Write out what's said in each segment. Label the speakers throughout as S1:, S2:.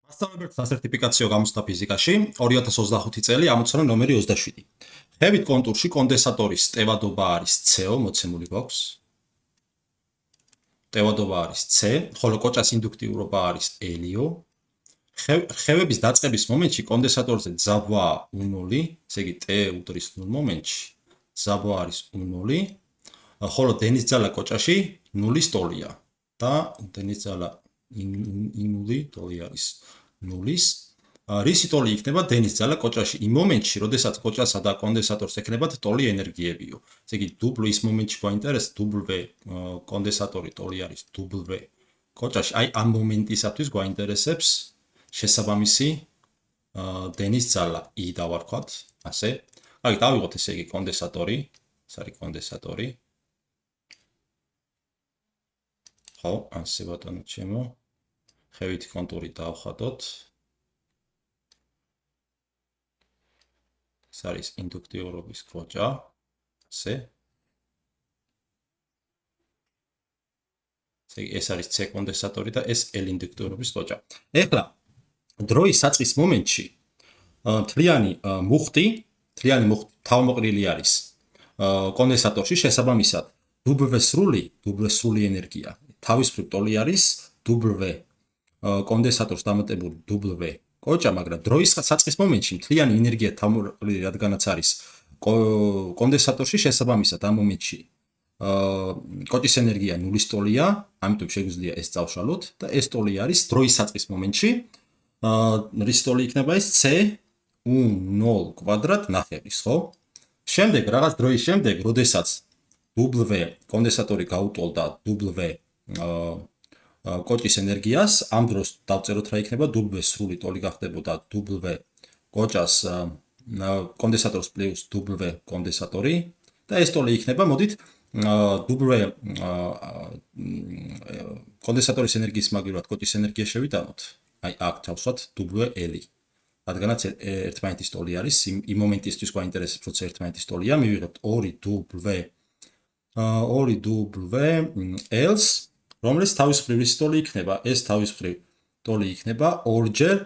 S1: მასწავლებელთა სასერტიფიკაციო გამოცდა ფიზიკაში 2025 წელი ამოცანა ნომერი 27. ხევით კონტურში კონდენსატორის ტევადობა არის CO, მოცემული გვაქვს. ტევადობა არის C, ხოლო კოჭას ინდუქტიურობა არის L-ო. ხევების დაწყების მომენტში კონდენსატორზე ძაბვა 0, ესე იგი T უდრის 0 მომენტში ძაბვა არის 0, ხოლო დენის ძალა კოჭაში 0-ის ტოლია და დენის ძალა I0 ტოლი არის 0-ის. რისი ტოლი იქნება დენის ძალა კოჭაში იმ მომენტში, როდესაც კოჭასა და კონდენსატორს ექნებათ ტოლი ენერგიებიო. ესე იგი W ის მომენტში გვაინტერესებს W კონდენსატორი ტოლი არის W კოჭაში. აი ამ მომენტისათვის გვაინტერესებს შესაბამისი დენის ძალა I დავარქვათ, ასე. აი დავიღოთ ესე იგი კონდენსატორი, ეს არის კონდენსატორი. ხო, ასე ბატონო ჩემო. ხევითი კონტური დავხატოთ. ეს არის ინდუქტიურობის კოჭა, ასე. ეს არის C კონდენსატორი და ეს L ინდუქტიურობის კოჭა. ეხლა დროის საწყის მომენტში მთლიანი მუხტი თავმოყრილი არის კონდენსატორში შესაბამისად W სრული ენერგია. თავისუფლ ტოლი არის W კონდენსატორს დამატებული W კოჭა, მაგრამ დროის საწყის მომენტში მთლიანი ენერგია თავმოყრილი რადგანაც არის კონდენსატორში შესაბამისად ამ მომენტში კოჭის ენერგია 0-ის ტოლია, ამიტომ შეგვიძლია ეს წავშალოთ და ეს ტოლი არის დროის საწყის მომენტში რის ტოლი იქნება ეს C U0 კვადრატ ნახევრის, ხო? შემდეგ რაღაც დროის შემდეგ, როდესაც W კონდენსატორი გაუტოლდა W კოჭის ენერგიას, ამ დროს დავწეროთ რა იქნება W სრული ტოლი გახდებოდა W კოჭას კონდენსატორს პლუს W კონდენსატორი და ეს ტოლი იქნება, მოდით W კონდენსატორის ენერგიის მაგივრად კოჭის ენერგია შევიტანოთ. აი აქ თავსვათ WL. რადგანაც ერთმანეთის ტოლი არის, იმ მომენტისთვის გვაინტერესებს, როცა ერთმანეთის ტოლია, მივიღებთ 2W-ს, რომელიც თავისუფლ ტოლი იქნება. ეს თავისუფლ ტოლი იქნება 2-ჯერ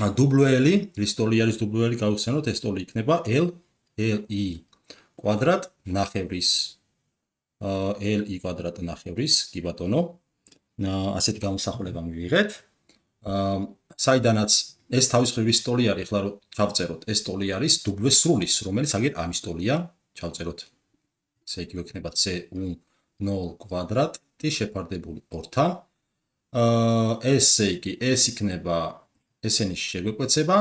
S1: WL, რის ტოლი არის WL, გავიხსენოთ, ეს ტოლი იქნება LI კვადრატ ნახევრის. LI კვადრატ ნახევრის, კი ბატონო. ასეთი გამოსახულება მივიღეთ. საიდანაც ეს თავისუფლ ტოლი არის, ახლა რომ ჩავწეროთ, ეს ტოლი არის W სრულის, რომელიც აგერ ამის ტოლია, ჩავწეროთ. ესე იგი იქნება C U0 კვადრატი შეფარდებული 2-თან. ესე იგი ეს იქნება ესენი შეგვეკვეცება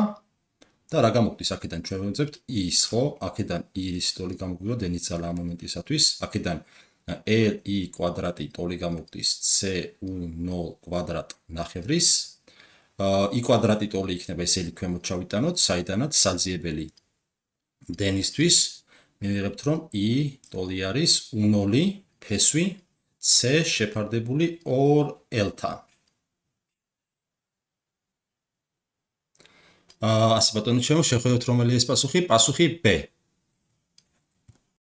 S1: და რა გამოგვდის აქედან ჩვენ ვეძებთ I-ს, ხო? აქედან I-ის ტოლი გამოგვივა დენის ძალა ამ მომენტისათვის, აქედან LI კვადრატი ტოლი გამოგვდის C U0 კვადრატ ნახევრის. I კვადრატი ტოლი იქნება ესენი ქვემოთ ჩავიტანოთ, საიდანაც საძიებელი დენისთვის მივიღებთ რომ I ტოლი არის U0 ფესვი C შეფარდებული 2L-თან. ასე ბატონო ჩემო, შევხედოთ რომელი ეს პასუხი? პასუხი B.